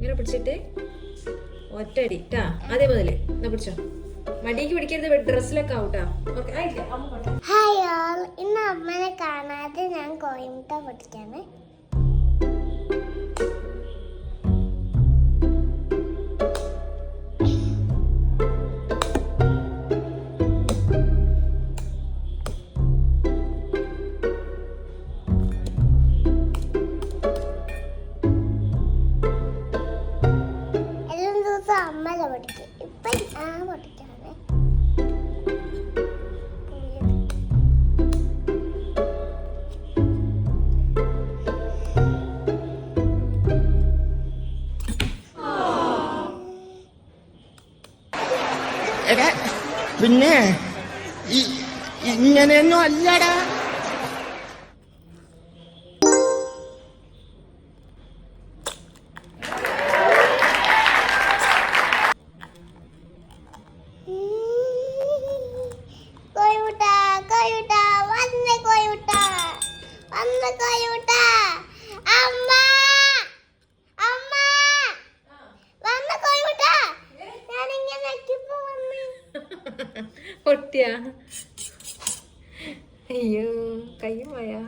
ഇങ്ങനെ പിടിച്ചിട്ട് ഒറ്റടി ട്ടാ. അതേ മുതല് എന്നാ പിടിച്ചോ. മടിക്ക് പിടിക്കരുത്, ഡ്രസ്സിലൊക്കെ ആവൂട്ടാ. ഹായ് ഓൾ, ഇന്ന് അമ്മനെ കാണാതെ ഞാൻ കോഴിമുട്ട പൊട്ടിക്കാണ്. അമ്മല പൊട്ടിക്കും. ഇപ്പൊ പൊട്ടിക്കാണ്. പിന്നെ ഇങ്ങനെയൊന്നും അല്ലടാ. പൊട്ടിയാ? അയ്യോ, കയ്യും പോയാ.